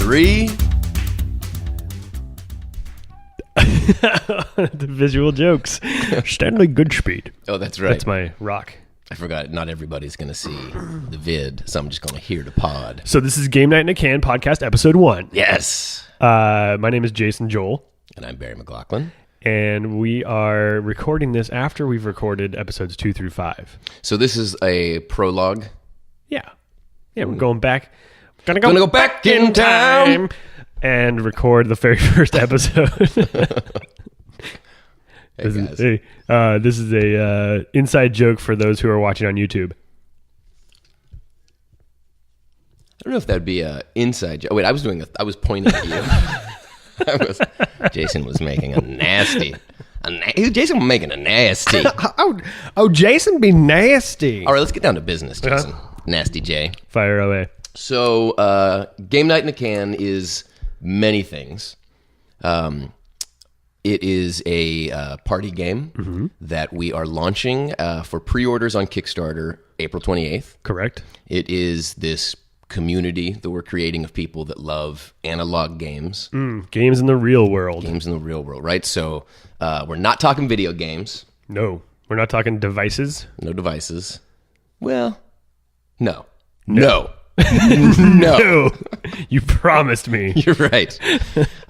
3. The visual jokes. Stanley Goodspeed. Oh, that's right. That's my rock. I forgot. Not everybody's going to see the vid, so I'm just going to hear the pod. So this is Game Night in a Can podcast, episode 1. Yes. My name is Jason Joel. And I'm Barry McLaughlin. And we are recording this after we've recorded episodes 2 through 5. So this is a prologue. Yeah. Yeah, we're going back. Gonna go back in time and record the very first episode. Hey, guys. This is a inside joke for those who are watching on YouTube. I don't know if that'd be a inside joke. Oh, wait, I was pointing at you. Jason was making a nasty. Jason was making a nasty. Oh, Jason be nasty. All right, let's get down to business, Jason. Nasty J. Fire away. So, Game Night in a Can is many things. It is a party game that we are launching for pre-orders on Kickstarter April 28th. Correct. It is this community that we're creating of people that love analog games. Games in the real world. Games in the real world, right? So we're not talking video games. No. We're not talking devices. No devices. Well, no. No. No. You promised me. You're right.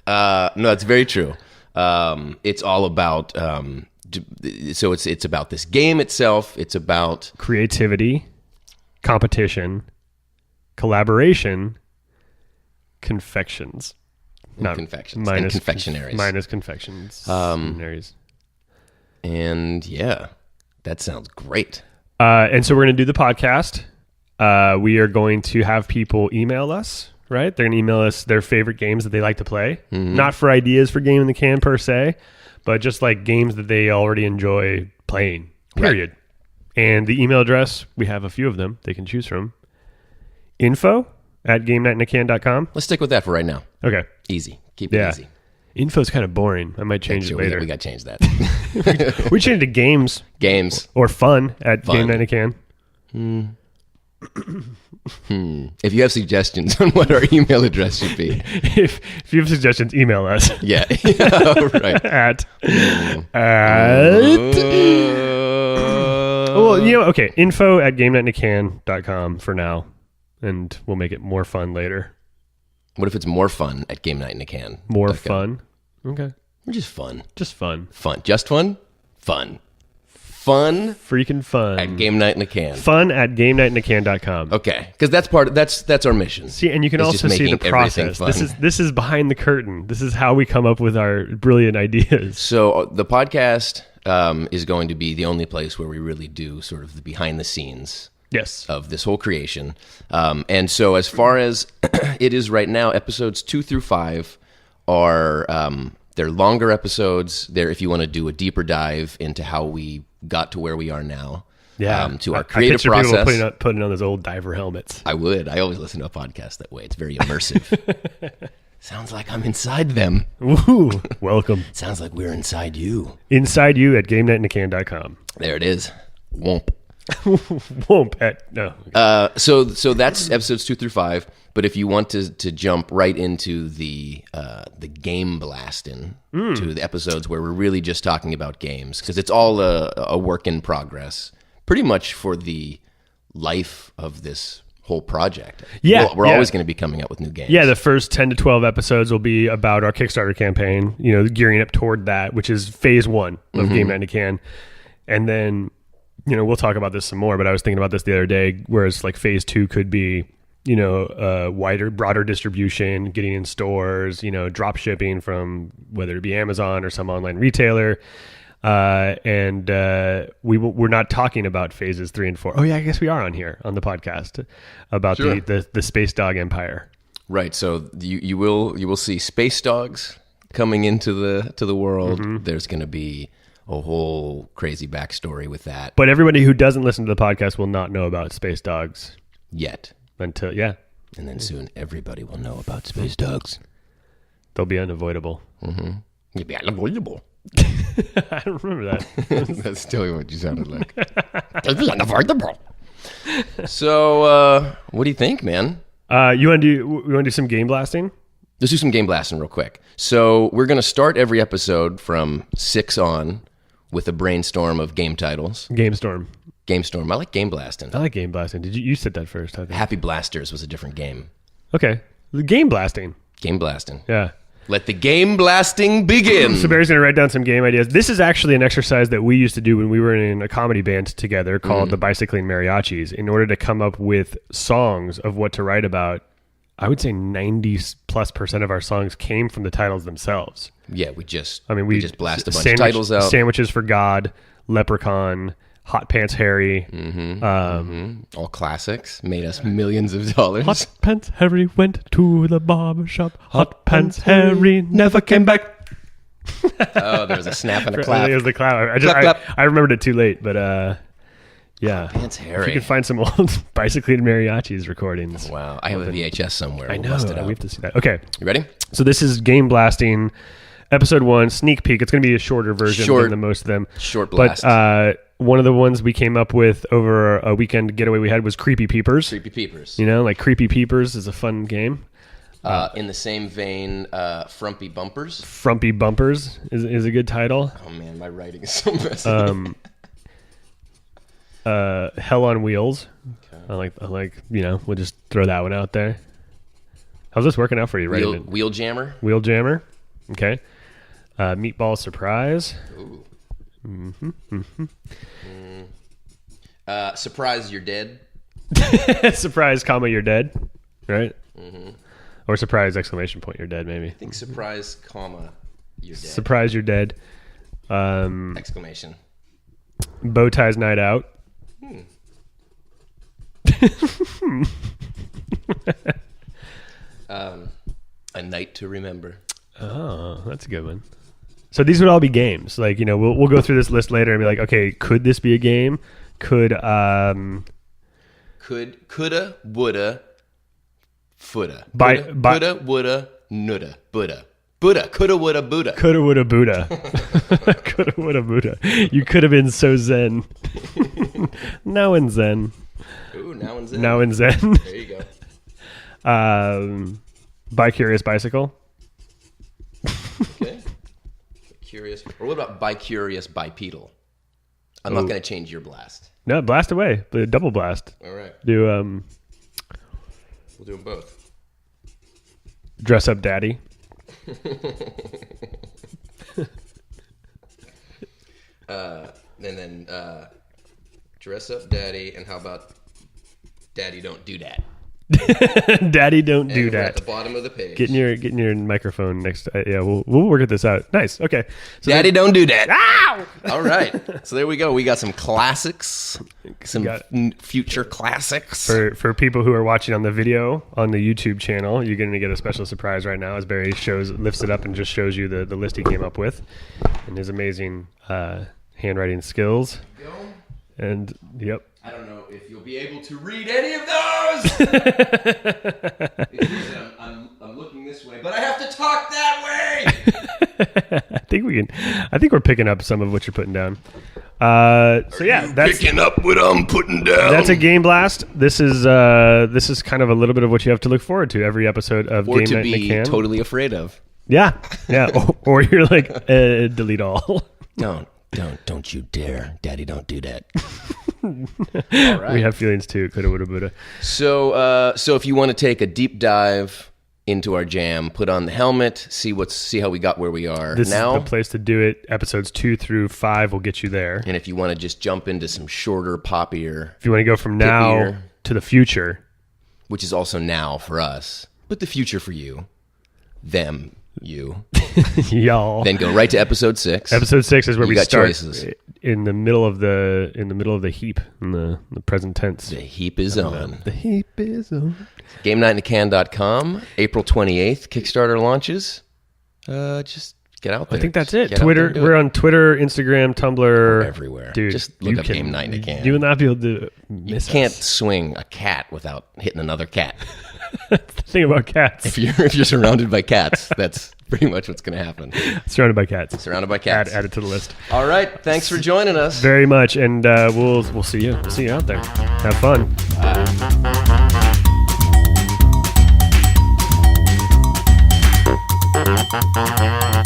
No, that's very true. It's all about, so it's about this game itself. It's about creativity, competition, collaboration, confections. Not confections. Minus confectionaries. Minus confections. And yeah, that sounds great. And so we're going to do the podcast. We are going to have people email us, right? They're going to email us their favorite games that they like to play. Mm-hmm. Not for ideas for Game in the Can per se, but just like games that they already enjoy playing, period. Right. And the email address, we have a few of them they can choose from. info@GameNightInACan.com. Let's stick with that for right now. Okay. Easy. Keep it easy. Info's kind of boring. I might change it later. We got to change that. We changed it to games. Games. Or fun at GameNightInACan. If you have suggestions on what our email address should be. If you have suggestions, email us. Yeah. Right. At well, okay. info@GameNightInACan.com for now. And we'll make it more fun later. What if it's more fun at Game Night in a Can? More fun? Okay. Or just fun. Just fun. Fun. Just fun? Fun. Fun. Freaking fun. At Game Night in a Can. Fun at GameNightInACan.com. Okay. Because that's our mission. See, and you can also see the process. This is behind the curtain. This is how we come up with our brilliant ideas. So the podcast is going to be the only place where we really do sort of the behind the scenes. Yes. Of this whole creation. And so as far as it is right now, episodes 2 through 5 are they're longer episodes. They're if you want to do a deeper dive into how we got to where we are now. Yeah. To our creative process. People putting on those old diver helmets. I would. I always listen to a podcast that way. It's very immersive. Sounds like I'm inside them. Woohoo. Welcome. Sounds like we're inside you. Inside you at GameNightInACan.com. There it is. Womp. No. So that's episodes 2 through 5. But if you want to jump right into the game blasting to the episodes where we're really just talking about games, because it's all a work in progress, pretty much for the life of this whole project. Yeah, we're always going to be coming up with new games. Yeah, the first 10 to 12 episodes will be about our Kickstarter campaign. Gearing up toward that, which is phase 1 of Game Night in a Can, and then. We'll talk about this some more, but I was thinking about this the other day, whereas like phase 2 could be, broader distribution, getting in stores, drop shipping from whether it be Amazon or some online retailer. And we're not talking about phases 3 and 4. Oh yeah, I guess we are on here on the podcast about the Space Dog Empire. Right. So you will see space dogs coming into the world. Mm-hmm. There's going to be a whole crazy backstory with that. But everybody who doesn't listen to the podcast will not know about space dogs. Yet. And then soon everybody will know about space dogs. They'll be unavoidable. Mm-hmm. You'll be unavoidable. I don't remember that. That's still what you sounded like. They'll be unavoidable. So, what do you think, man? You want to do some game blasting? Let's do some game blasting real quick. So we're going to start every episode from 6 on with a brainstorm of game titles. Game Storm. Game Storm. I like game blasting. I like game blasting. You said that first, I think. Happy Blasters was a different game. Okay. The game blasting. Game blasting. Yeah. Let the game blasting begin. So Barry's going to write down some game ideas. This is actually an exercise that we used to do when we were in a comedy band together called the Bicycling Mariachis. In order to come up with songs of what to write about, I would say 90+% of our songs came from the titles themselves. Yeah, we just blast a bunch of Sandwich, titles out. Sandwiches for God, Leprechaun, Hot Pants Harry. All classics. Made us millions of dollars. Hot Pants Harry went to the barber shop. Hot Pants Harry never came back. Oh, there was a snap and a clap. It was the clap. Clap. I remembered it too late, but yeah. Hot Pants Harry. If you could find some old Bicycling Mariachis recordings. Wow, I have a VHS somewhere. I We'll know. bust it out. We have to see that. Okay. You ready? So this is Game Blasting, episode 1, sneak peek. It's going to be a shorter version than the most of them. Short blast. But one of the ones we came up with over a weekend getaway we had was Creepy Peepers. Creepy Peepers. You know, like Creepy Peepers is a fun game. In the same vein, Frumpy Bumpers. Frumpy Bumpers is a good title. Oh man, my writing is so messy. Hell on Wheels. Okay. I like, we'll just throw that one out there. How's this working out for you? Wheel Jammer. Wheel Jammer. Okay. Meatball Surprise. Ooh. Mm-hmm. Surprise, you're dead. Surprise, comma, you're dead. Right? Mm-hmm. Or surprise, exclamation point, you're dead, maybe. I think surprise, comma, you're dead. Surprise, you're dead. Exclamation. Bow Ties Night Out. A Night to Remember. Oh, that's a good one. So these would all be games. Like, we'll go through this list later and be like, okay, could this be a game? Coulda, woulda, foulda. Coulda, woulda, nulda, Buddha. Coulda, woulda, Buddha. Coulda, woulda, Buddha. Coulda, woulda, Buddha. You could have been so zen. Now in zen. Ooh, now in zen. Now in zen. There you go. Bi-Curious Bicycle. Okay. Curious. Or what about bi-curious bipedal? I'm not going to change your blast. No, blast away. Double blast. All right. Do We'll do them both. Dress Up Daddy. And then Dress Up Daddy, and how about Daddy Don't Do That? Daddy Don't Do We're That. at the bottom of the page. Getting your microphone next. Yeah, we'll work this out. Nice. Okay. So Daddy Don't Do That. Ow! All right. So there we go. We got some classics, some future classics. For people who are watching on the video on the YouTube channel, you're going to get a special surprise right now as Barry lifts it up and just shows you the list he came up with and his amazing handwriting skills. And yep. I don't know if you'll be able to read any of those. I'm looking this way, but I have to talk that way. I think we're picking up some of what you're putting down. That's picking up what I'm putting down. That's a game blast. This is kind of a little bit of what you have to look forward to every episode of or Game to Night in a be Can. totally afraid of. Yeah. or you're like delete all. Don't you dare, Daddy! Don't do that. All right. We have feelings too. Coulda, woulda, Buddha. So if you want to take a deep dive into our jam, put on the helmet, see how we got where we are this now. Is the place to do it. Episodes 2 through 5 will get you there. And if you want to just jump into some shorter, poppier, if you want to go from now to the future, which is also now for us, but the future for you, them. You y'all then go right to episode 6. Episode 6 is where we start choices. in the middle of the heap in the present tense. The heap is on. The heap is on. GameNightInACan.com. April 28th. Kickstarter launches. Just get out there. I think that's it. Twitter. We're on Twitter, Instagram, Tumblr. We're everywhere. Dude, just look up Game Night in a Can. You will not be able to miss You can't swing a cat without hitting another cat. That's the thing about cats. If you're surrounded by cats, that's pretty much what's going to happen. Surrounded by cats. Surrounded by cats. Add it to the list. All right. Thanks for joining us. Very much, and we'll see you. We'll see you out there. Have fun. Bye. Bye.